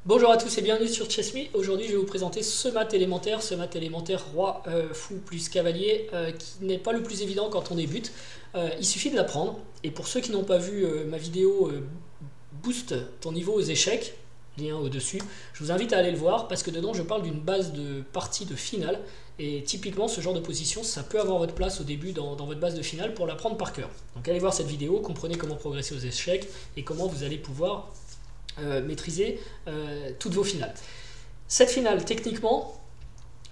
Bonjour à tous et bienvenue sur Chess.me. Aujourd'hui je vais vous présenter ce mat élémentaire, roi, fou plus cavalier, qui n'est pas le plus évident quand on débute. Il suffit de l'apprendre. Et pour ceux qui n'ont pas vu ma vidéo Boost ton niveau aux échecs, lien au-dessus, je vous invite à aller le voir parce que dedans je parle d'une base de partie de finale. Et typiquement ce genre de position, ça peut avoir votre place au début dans votre base de finale pour l'apprendre par cœur. Donc allez voir cette vidéo, comprenez comment progresser aux échecs et comment vous allez pouvoir maîtriser toutes vos finales. Cette finale, techniquement,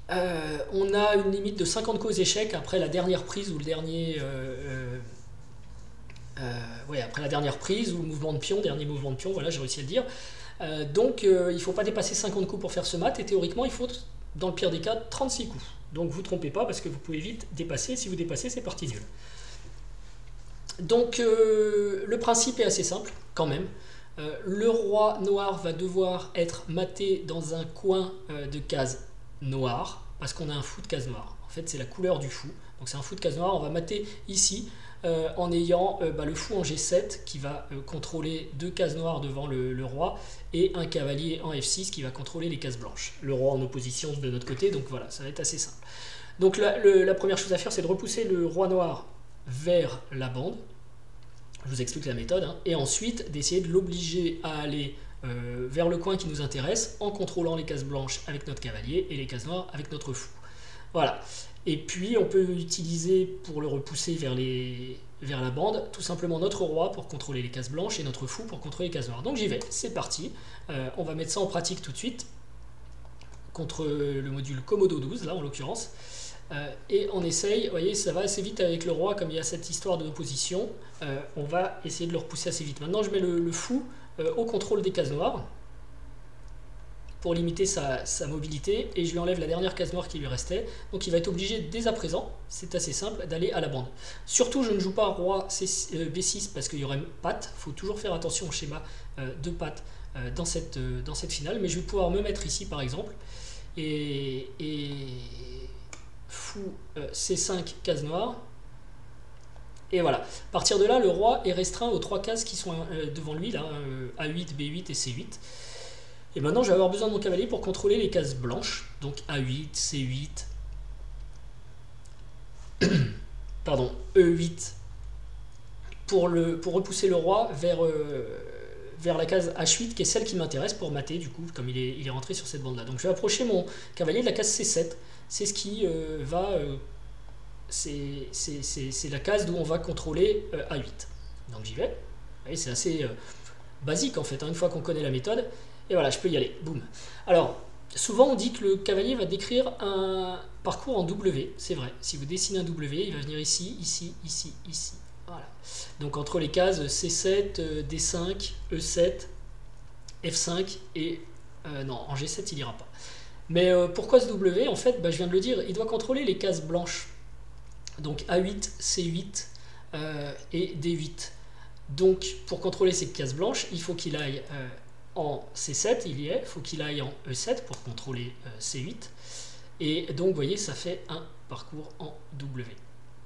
on a une limite de 50 coups aux échecs après la dernière prise ou le dernier... après la dernière prise ou le mouvement de pion, dernier mouvement de pion, voilà, j'ai réussi à le dire. Donc il ne faut pas dépasser 50 coups pour faire ce mat, et théoriquement il faut, dans le pire des cas, 36 coups. Donc vous ne trompez pas parce que vous pouvez vite dépasser, si vous dépassez c'est parti nul. Donc le principe est assez simple quand même. Le roi noir va devoir être maté dans un coin de case noire, parce qu'on a un fou de case noire. En fait, c'est la couleur du fou. Donc c'est un fou de case noire. On va mater ici en ayant le fou en G7 qui va contrôler deux cases noires devant le roi et un cavalier en F6 qui va contrôler les cases blanches. Le roi en opposition de notre côté, donc voilà, ça va être assez simple. Donc la première chose à faire, c'est de repousser le roi noir vers la bande. Je vous explique la méthode, hein. Et ensuite d'essayer de l'obliger à aller vers le coin qui nous intéresse en contrôlant les cases blanches avec notre cavalier et les cases noires avec notre fou. Voilà. Et puis on peut utiliser pour le repousser vers la bande tout simplement notre roi pour contrôler les cases blanches et notre fou pour contrôler les cases noires. Donc j'y vais, c'est parti. On va mettre ça en pratique tout de suite contre le module Komodo 12, là en l'occurrence. Et on essaye, vous voyez, ça va assez vite avec le roi, comme il y a cette histoire d'opposition, on va essayer de le repousser assez vite. Maintenant je mets le fou au contrôle des cases noires pour limiter sa mobilité, et je lui enlève la dernière case noire qui lui restait, donc il va être obligé dès à présent, c'est assez simple, d'aller à la bande. Surtout je ne joue pas roi B6 parce qu'il y aurait patte, il faut toujours faire attention au schéma de patte dans cette finale, mais je vais pouvoir me mettre ici par exemple, et fou C5 case noire, et voilà. À partir de là, le roi est restreint aux trois cases qui sont devant lui, là, A8, B8 et C8. Et maintenant, je vais avoir besoin de mon cavalier pour contrôler les cases blanches, donc A8, C8, pardon, E8, pour repousser le roi vers la case H8, qui est celle qui m'intéresse pour mater, du coup, comme il est rentré sur cette bande-là. Donc je vais approcher mon cavalier de la case C7, c'est ce qui c'est la case d'où on va contrôler A8. Donc j'y vais. Vous voyez, c'est assez basique en fait, hein, une fois qu'on connaît la méthode. Et voilà, je peux y aller. Boum. Alors, souvent on dit que le cavalier va décrire un parcours en W. C'est vrai. Si vous dessinez un W, il va venir ici, ici, ici, ici. Voilà. Donc entre les cases C7, D5, E7, F5 et... non, en G7 il n'ira pas. Mais pourquoi ce W? En fait, je viens de le dire, il doit contrôler les cases blanches. Donc A8, C8 et D8. Donc pour contrôler ces cases blanches, il faut qu'il aille en C7, il y est, il faut qu'il aille en E7 pour contrôler C8. Et donc vous voyez, ça fait un parcours en W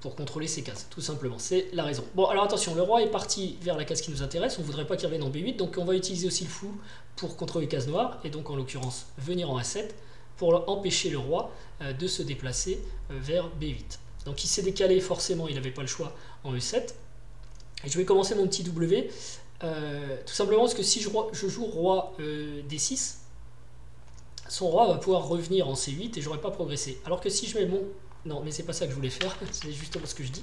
pour contrôler ces cases, tout simplement, c'est la raison. Bon, alors attention, le roi est parti vers la case qui nous intéresse, on ne voudrait pas qu'il revienne en B8, donc on va utiliser aussi le fou pour contrôler les cases noires, et donc en l'occurrence venir en A7 pour empêcher le roi de se déplacer vers B8. Donc il s'est décalé, forcément il n'avait pas le choix, en E7. Et je vais commencer mon petit W, tout simplement parce que si je joue roi D6, son roi va pouvoir revenir en C8 et j'aurai pas progressé. Alors que si je mets mon... Non, mais c'est pas ça que je voulais faire, c'est justement ce que je dis.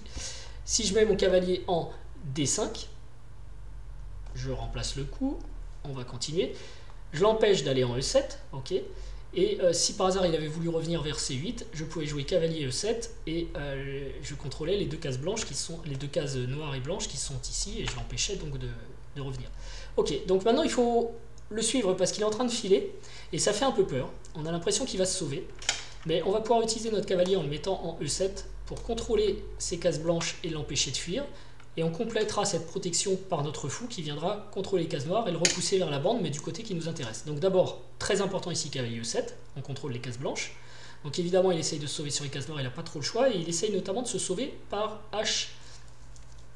Si je mets mon cavalier en D5, je remplace le coup, on va continuer. Je l'empêche d'aller en E7, ok. Et si par hasard il avait voulu revenir vers C8, je pouvais jouer cavalier E7 et je contrôlais les deux cases blanches qui sont les deux cases noires et blanches qui sont ici, et je l'empêchais donc de revenir. Ok, donc maintenant il faut le suivre parce qu'il est en train de filer et ça fait un peu peur. On a l'impression qu'il va se sauver, mais on va pouvoir utiliser notre cavalier en le mettant en E7 pour contrôler ces cases blanches et l'empêcher de fuir. Et on complétera cette protection par notre fou qui viendra contrôler les cases noires et le repousser vers la bande, mais du côté qui nous intéresse. Donc d'abord, très important ici, cavalier E7, on contrôle les cases blanches. Donc évidemment, il essaye de se sauver sur les cases noires, il n'a pas trop le choix, et il essaye notamment de se sauver par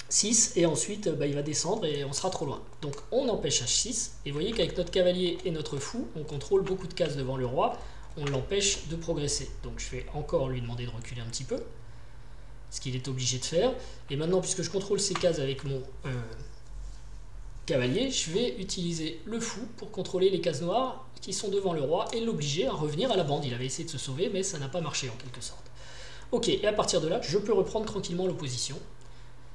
6 et ensuite il va descendre et on sera trop loin. Donc on empêche H6 et vous voyez qu'avec notre cavalier et notre fou, on contrôle beaucoup de cases devant le roi, on l'empêche de progresser. Donc je vais encore lui demander de reculer un petit peu, ce qu'il est obligé de faire. Et maintenant, puisque je contrôle ces cases avec mon cavalier, je vais utiliser le fou pour contrôler les cases noires qui sont devant le roi et l'obliger à revenir à la bande. Il avait essayé de se sauver mais ça n'a pas marché en quelque sorte. Ok, et à partir de là, je peux reprendre tranquillement l'opposition.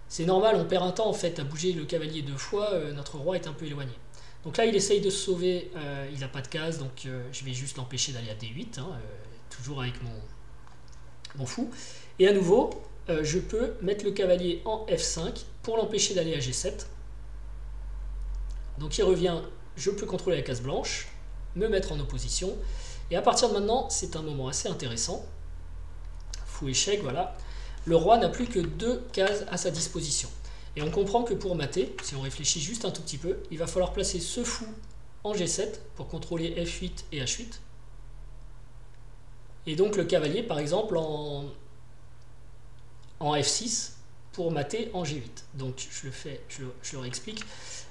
C'est normal, on perd un temps en fait à bouger le cavalier deux fois, notre roi est un peu éloigné. Donc là il essaye de se sauver, il n'a pas de case, donc je vais juste l'empêcher d'aller à D8, toujours avec mon fou. Et à nouveau, je peux mettre le cavalier en F5 pour l'empêcher d'aller à G7. Donc il revient, je peux contrôler la case blanche, me mettre en opposition. Et à partir de maintenant, c'est un moment assez intéressant. Fou échec, voilà. Le roi n'a plus que 2 cases à sa disposition. Et on comprend que pour mater, si on réfléchit juste un tout petit peu, il va falloir placer ce fou en G7 pour contrôler F8 et H8. Et donc le cavalier, par exemple, en F6 pour mater en G8. Donc je le réexplique.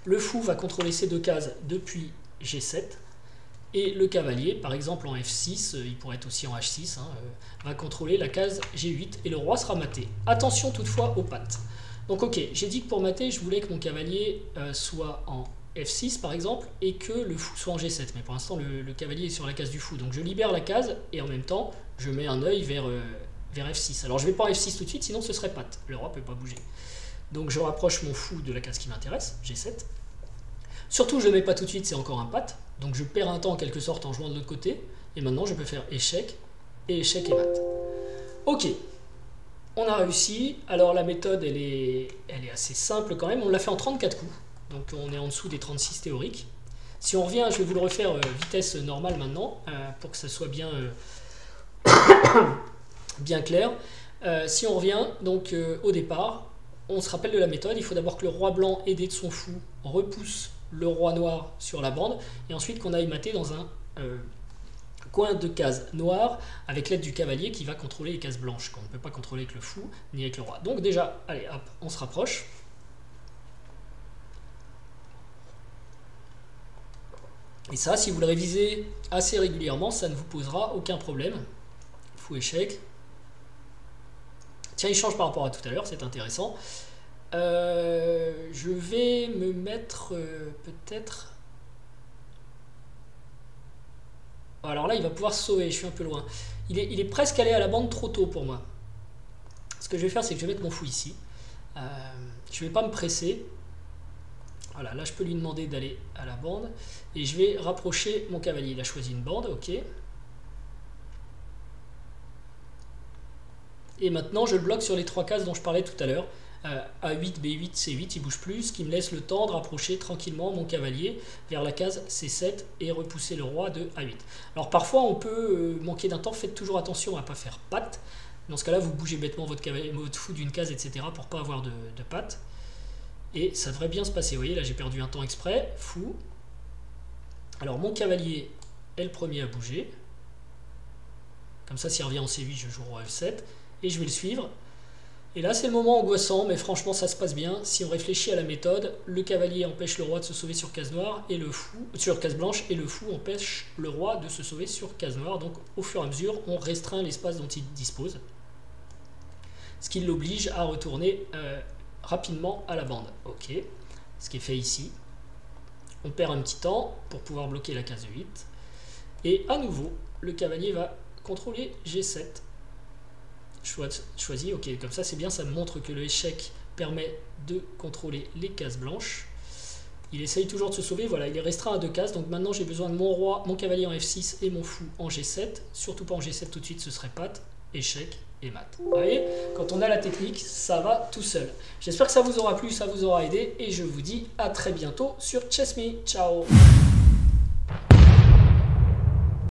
Le fou va contrôler ces 2 cases depuis G7. Et le cavalier, par exemple en F6, il pourrait être aussi en H6, va contrôler la case G8 et le roi sera maté. Attention toutefois aux pattes. Donc ok, j'ai dit que pour mater, je voulais que mon cavalier soit en F6 par exemple et que le fou soit en G7. Mais pour l'instant, le cavalier est sur la case du fou. Donc je libère la case et en même temps, je mets un œil vers F6. Alors je ne vais pas en F6 tout de suite, sinon ce serait patte. Le roi ne peut pas bouger. Donc je rapproche mon fou de la case qui m'intéresse, G7. Surtout, je ne le mets pas tout de suite, c'est encore un patte. Donc je perds un temps en quelque sorte en jouant de l'autre côté. Et maintenant, je peux faire échec et mat. Ok, on a réussi. Alors la méthode, elle est assez simple quand même. On l'a fait en 34 coups. Donc on est en dessous des 36 théoriques. Si on revient, je vais vous le refaire vitesse normale maintenant, pour que ça soit bien, bien clair. Si on revient, donc au départ, on se rappelle de la méthode. Il faut d'abord que le roi blanc, aidé de son fou, repousse le roi noir sur la bande, et ensuite qu'on aille mater dans un coin de case noire avec l'aide du cavalier qui va contrôler les cases blanches, qu'on ne peut pas contrôler avec le fou ni avec le roi. Donc déjà, allez hop, on se rapproche. Et ça, si vous le révisez assez régulièrement, ça ne vous posera aucun problème. Fou échec. Tiens, il change par rapport à tout à l'heure, c'est intéressant. Je vais me mettre peut-être... Alors là, il va pouvoir se sauver, je suis un peu loin. Il est presque allé à la bande trop tôt pour moi. Ce que je vais faire, c'est que je vais mettre mon fou ici. Je ne vais pas me presser. Voilà, là je peux lui demander d'aller à la bande. Et je vais rapprocher mon cavalier. Il a choisi une bande, ok. Et maintenant, je le bloque sur les 3 cases dont je parlais tout à l'heure. A8, B8, C8, il ne bouge plus, ce qui me laisse le temps de rapprocher tranquillement mon cavalier vers la case C7 et repousser le roi de A8. Alors parfois on peut manquer d'un temps, faites toujours attention à ne pas faire patte. Dans ce cas-là, vous bougez bêtement votre fou d'une case, etc. pour ne pas avoir de patte. Et ça devrait bien se passer. Vous voyez, là j'ai perdu un temps exprès, fou. Alors mon cavalier est le premier à bouger. Comme ça, s'il revient en C8, je joue roi F7. Et je vais le suivre. Et là, c'est le moment angoissant, mais franchement, ça se passe bien. Si on réfléchit à la méthode, le cavalier empêche le roi de se sauver sur case noire et le fou sur case blanche, et le fou empêche le roi de se sauver sur case noire. Donc, au fur et à mesure, on restreint l'espace dont il dispose, ce qui l'oblige à retourner rapidement à la bande. Ok, ce qui est fait ici. On perd un petit temps pour pouvoir bloquer la case 8. Et à nouveau, le cavalier va contrôler G7. Choisi, ok, comme ça c'est bien, ça me montre que le échec permet de contrôler les cases blanches. Il essaye toujours de se sauver, voilà, il est restreint à 2 cases, donc maintenant j'ai besoin de mon cavalier en F6 et mon fou en G7, surtout pas en G7 tout de suite, ce serait patte, échec et mat. Vous voyez, quand on a la technique, ça va tout seul. J'espère que ça vous aura plu, ça vous aura aidé, et je vous dis à très bientôt sur Chess Me. Ciao.